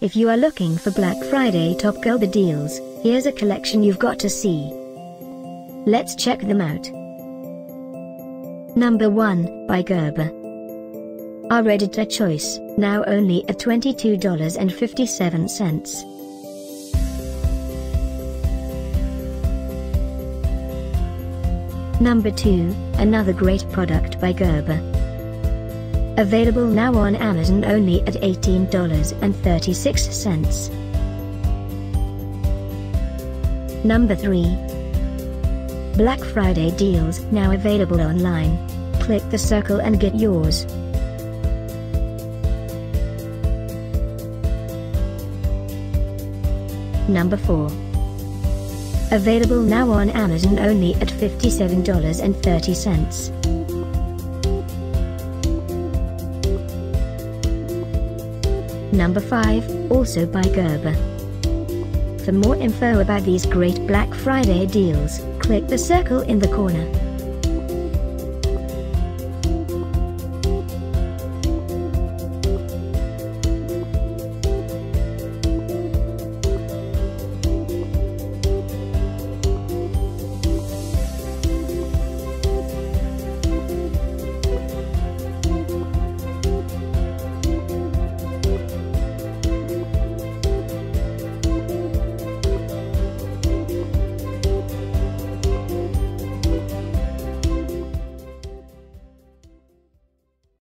If you are looking for Black Friday top Gerber deals, here's a collection you've got to see. Let's check them out. Number 1, by Gerber. Our editor choice, now only at $22.57. Number 2, another great product by Gerber. Available now on Amazon only at $18.36. Number 3. Black Friday deals now available online. Click the circle and get yours. Number 4. Available now on Amazon only at $57.30. Number 5, also by Gerber. For more info about these great Black Friday deals, click the circle in the corner.